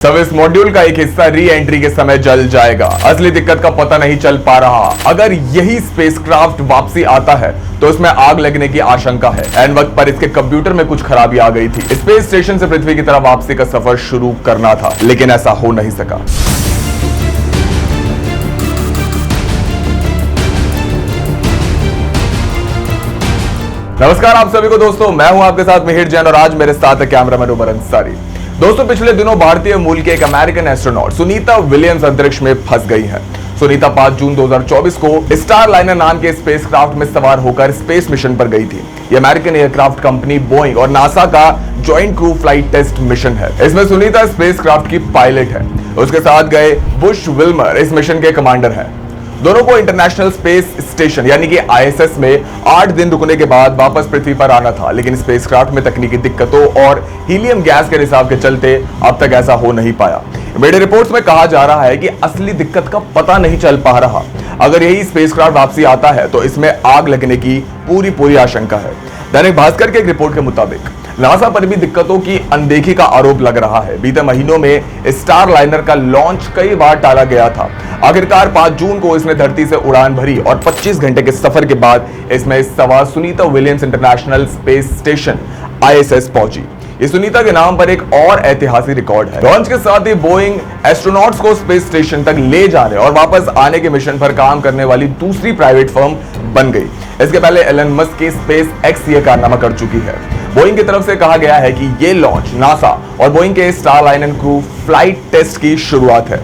सब इस मॉड्यूल का एक हिस्सा री एंट्री के समय जल जाएगा। असली दिक्कत का पता नहीं चल पा रहा। अगर यही स्पेसक्राफ्ट वापसी आता है तो इसमें आग लगने की आशंका है। एन वक्त पर इसके कंप्यूटर में कुछ खराबी आ गई थी। स्पेस स्टेशन से पृथ्वी की तरफ वापसी का सफर शुरू करना था, लेकिन ऐसा हो नहीं सका। नमस्कार आप सभी को दोस्तों, मैं हूं आपके साथ मिहिर जैन और आज मेरे साथ है कैमरामैन उमर अंसारी। दोस्तों, पिछले दिनों भारतीय मूल की एक अमेरिकन एस्ट्रोनॉट सुनीता विलियम्स अंतरिक्ष में फंस गई है। सुनीता 5 जून 2024 को स्टार लाइनर नाम के स्पेसक्राफ्ट में सवार होकर स्पेस मिशन पर गई थी। ये अमेरिकन एयरक्राफ्ट कंपनी बोइंग और नासा का joint crew flight test mission है। इसमें सुनीता स्पेसक्राफ्ट की पायलट है। उसके साथ गए बुश विल्मर इस मिशन के कमांडर हैं। दोनों को इंटरनेशनल स्पेस स्टेशन यानी कि आईएसएस में 8 दिन रुकने के बाद वापस पृथ्वी पर आना था, लेकिन स्पेसक्राफ्ट में तकनीकी दिक्कतों और हीलियम गैस के रिसाव के चलते अब तक ऐसा हो नहीं पाया। मीडिया रिपोर्ट्स में कहा जा रहा है कि असली दिक्कत का पता नहीं चल पा रहा। अगर यही स्पेसक्राफ्ट वापसी आता है तो इसमें आग लगने की पूरी आशंका है। दैनिक भास्कर के एक रिपोर्ट के मुताबिक नासा पर भी दिक्कतों की अनदेखी का आरोप लग रहा है। बीते महीनों में स्टार लाइनर का लॉन्च कई बार टाला गया था। आखिरकार 5 जून को इसने धरती से उड़ान भरी और 25 घंटे के सफर के बाद इसमें सवार Sunita Williams international space station ISS पहुंची। इस सुनीता के नाम पर एक और ऐतिहासिक रिकॉर्ड है। लॉन्च के साथ ही बोइंग एस्ट्रोनॉट्स को स्पेस स्टेशन तक ले जाने और वापस आने के मिशन पर काम करने वाली दूसरी प्राइवेट फर्म बन गई। इसके पहले एलन मस्क की स्पेस एक्स ये कारनामा कर चुकी है। बोइंग की तरफ से कहा गया है कि ये लॉन्च नासा और बोइंग के Starliner crew flight test की शुरुआत है।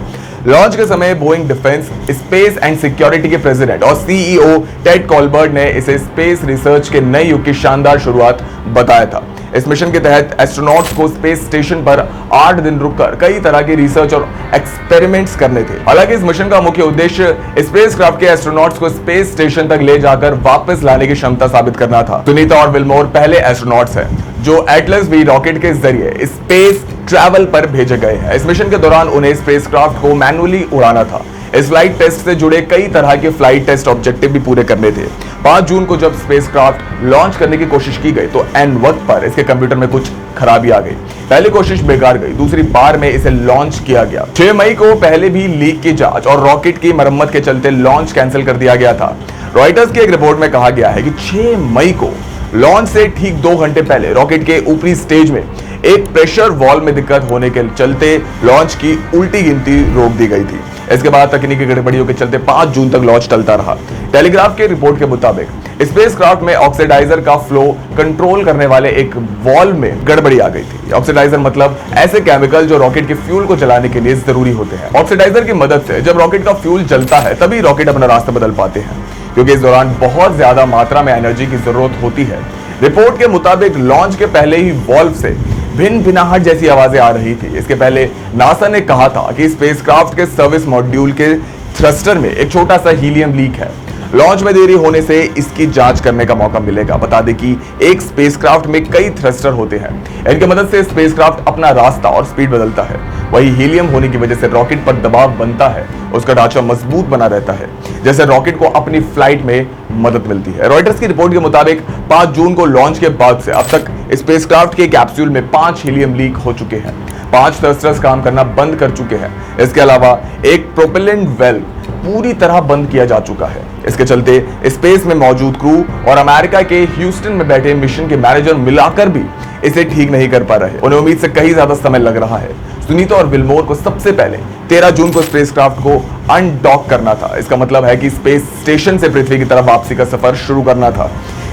लॉन्च के समय Boeing defence, space and security के प्रेसिडेंट और सीईओ टेड कॉलबर्ट ने इसे स्पेस रिसर्च के नए युग की शानदार शुरुआत बताया था। इस मिशन के तहत एस्ट्रोनॉट्स को स्पेस स्टेशन पर 8 दिन रुककर कई तरह की रिसर्च और एक्सपेरिमेंट्स करने थे। हालांकि इस मिशन का मुख्य उद्देश्य स्पेसक्राफ्ट के एस्ट्रोनॉट्स को स्पेस स्टेशन तक ले जाकर वापस लाने की क्षमता साबित करना था। सुनीता और विल्मोर पहले एस्ट्रोनॉट्स हैं जो एटलस वी रॉकेट के जरिए स्पेस ट्रैवल पर भेजे गए हैं। इस मिशन के दौरान उन्हें स्पेसक्राफ्ट को मैनुअली उड़ाना था। इस फ्लाइट टेस्ट से जुड़े कई तरह के फ्लाइट टेस्ट ऑब्जेक्टिव भी पूरे करने थे। 5 जून को जब स्पेसक्राफ्ट लॉन्च करने की कोशिश की गई तो एन वक्त पर इसके कंप्यूटर में कुछ खराबी आ गई। पहली कोशिश बेकार गई, दूसरी बार में इसे लॉन्च किया गया। 6 मई को पहले भी लीक की जांच और रॉकेट की मरम्मत के चलते लॉन्च कैंसिल कर दिया गया था। रॉयटर्स की एक रिपोर्ट में कहा गया है कि 6 मई को लॉन्च से ठीक 2 घंटे पहले रॉकेट के ऊपरी स्टेज में एक प्रेशर वॉल्व में दिक्कत होने के चलते लॉन्च की उल्टी गिनती रोक दी गई थी। इसके बाद तकनीकी गड़बड़ियों के चलते 5 जून तक लॉन्च टलता रहा। टेलीग्राफ के रिपोर्ट के मुताबिक स्पेसक्राफ्ट में ऑक्सीडाइजर का फ्लो कंट्रोल करने वाले एक वॉल्व में गड़बड़ी आ गई थी। ऑक्सीडाइजर मतलब ऐसे केमिकल जो रॉकेट के फ्यूल को जलाने के लिए जरूरी होते हैं। ऑक्सीडाइजर की मदद से जब रॉकेट का फ्यूल जलता है तभी रॉकेट अपना रास्ता बदल पाते हैं, क्योंकि इस दौरान बहुत ज्यादा मात्रा में एनर्जी की जरूरत होती है। रिपोर्ट के मुताबिक लॉन्च के पहले ही वॉल्व से भिनाहट जैसी आवाजें आ रही थी। इसके पहले नासा ने कहा था कि स्पेसक्राफ्ट के सर्विस मॉड्यूल के थ्रस्टर में एक छोटा सा हीलियम लीक है। लॉन्च में देरी होने से इसकी जांच करने का मौका मिलेगा। बता दें कि एक स्पेसक्राफ्ट में कई थ्रस्टर होते हैं। इनकी मदद से स्पेसक्राफ्ट अपना रास्ता और स्पीड बदलता है। वही हीलियम होने की वजह से रॉकेट पर दबाव बनता है, उसका ढांचा मजबूत बना रहता है, जैसे रॉकेट को अपनी फ्लाइट में मदद मिलती है। रॉयटर्स की रिपोर्ट के मुताबिक 5 जून को लॉन्च के बाद से अब तक स्पेसक्राफ्ट के कैप्सूल में 5 हीलियम लीक हो चुके हैं। 5 थ्रस्टर्स काम करना बंद कर चुके हैं। इसके अलावा एक प्रोपेलेंट वेल्व पूरी तरह बंद किया जा चुका है। इसके चलते स्पेस में मौजूद क्रू और अमेरिका के ह्यूस्टन में बैठे मिशन के मैनेजर मिलाकर भी इसे ठीक नहीं कर पा रहे। उन्हें उम्मीद से कहीं ज्यादा समय लग रहा है। सुनीता और विल्मोर को सबसे पहले 13 जून को स्पेसक्राफ्ट को अनडॉक करना था। इसका मतलब है कि स्पेस स्टेशन से पृथ्वी की तरफ वापसी का सफर शुरू करना था,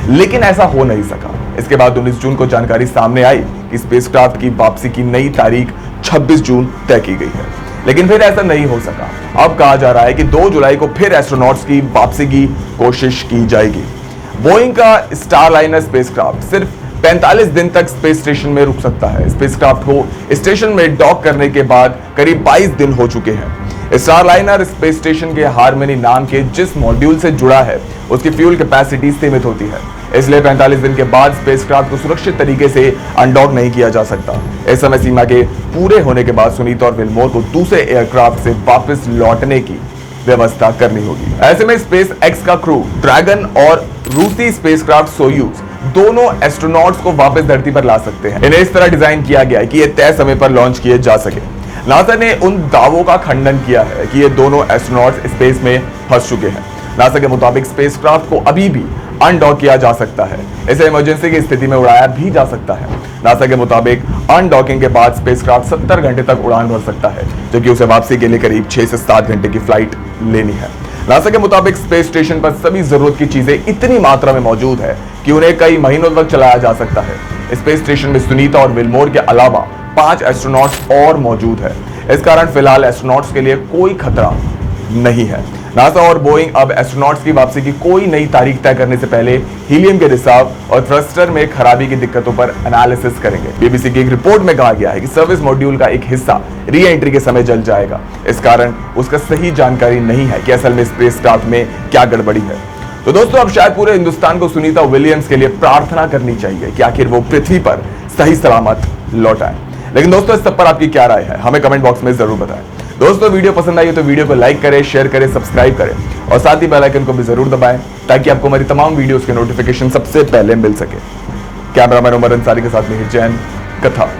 लेकिन ऐसा हो नहीं सका। इसके बाद 19 जून को जानकारी सामने आई कि स्पेसक्राफ्ट की वापसी की नई तारीख 26 जून तय की गई है, लेकिन फिर ऐसा नहीं हो सका। अब कहा जा रहा है कि 2 जुलाई को फिर एस्ट्रोनॉट्स की वापसी की कोशिश की जाएगी। बोइंग का स्टार लाइनर स्पेसक्राफ्ट सिर्फ 45 दिन तक स्पेस स्टेशन में रुक सकता है। स्पेसक्राफ्ट को स्टेशन में डॉक करने के बाद करीब 22 दिन हो चुके हैं। स्टार लाइनर स्पेस स्टेशन के हार्मनी नाम के जिस मॉड्यूल से जुड़ा है उसकी फ्यूल कैपेसिटी सीमित होती है, इसलिए 45 दिन के बाद स्पेसक्राफ्ट को सुरक्षित तरीके से अनडॉक नहीं किया जा सकता। इस समय सीमा के पूरे होने के बाद सुनीता और विल्मोर को दूसरे एयरक्राफ्ट से वापस लौटने की व्यवस्था करनी होगी। ऐसे में स्पेस एक्स का क्रू ड्रैगन और रूसी स्पेसक्राफ्ट सोयूज दोनों एस्ट्रोनॉट्स को वापस धरती पर ला सकते हैं। इन्हें इस तरह डिजाइन किया गया है कि ये तय समय पर लॉन्च किए जा सके। नासा ने उन दावों का खंडन किया है कि ये दोनों एस्ट्रोनॉट्स स्पेस में फंस चुके हैं। नासा के मुताबिक स्पेसक्राफ्ट को अभी भी अनडॉक किया जा सकता है, इसे इमरजेंसी की स्थिति में उड़ाया भी जा सकता है। नासा के मुताबिक अनडॉकिंग के बाद स्पेसक्राफ्ट 70 घंटे तक उड़ान भर सकता है, जबकि उसे वापसी के लिए करीब 6 से 7 घंटे की फ्लाइट लेनी है। नासा के मुताबिक स्पेस स्टेशन पर सभी जरूरत की चीजें इतनी मात्रा में मौजूद है कि उन्हें कई महीनों तक चलाया जा सकता है। स्पेस स्टेशन में सुनीता और विलमोर के अलावा 5 एस्ट्रोनॉट्स और मौजूद है। इस कारण फिलहाल एस्ट्रोनॉट्स के लिए कोई खतरा नहीं है। नासा और बोइंग अब एस्ट्रोनॉट्स की वापसी की कोई नई तारीख तय करने से पहले हीलियम के रिसाव और थ्रस्टर में खराबी की दिक्कतों पर एनालिसिस करेंगे। बीबीसी की एक रिपोर्ट में कहा गया है कि सर्विस मॉड्यूल का एक हिस्सा री एंट्री के समय जल जाएगा। इस कारण उसका सही जानकारी नहीं है कि असल में स्पेसक्राफ्ट में क्या गड़बड़ी है। तो दोस्तों, अब शायद पूरे हिंदुस्तान को सुनीता विलियम्स के लिए प्रार्थना करनी चाहिए कि आखिर वो पृथ्वी पर सही सलामत लौट आए। लेकिन दोस्तों, इस सब पर आपकी क्या राय है, हमें कमेंट बॉक्स में जरूर बताएं। दोस्तों, वीडियो पसंद आई हो तो वीडियो को लाइक करें, शेयर करें, सब्सक्राइब करें और साथ ही बेल आइकन को भी जरूर दबाएं ताकि आपको हमारी तमाम वीडियोस के नोटिफिकेशन सबसे पहले मिल सके। कैमरामैन उमर अंसारी के साथ मिहिर जैन, कथा।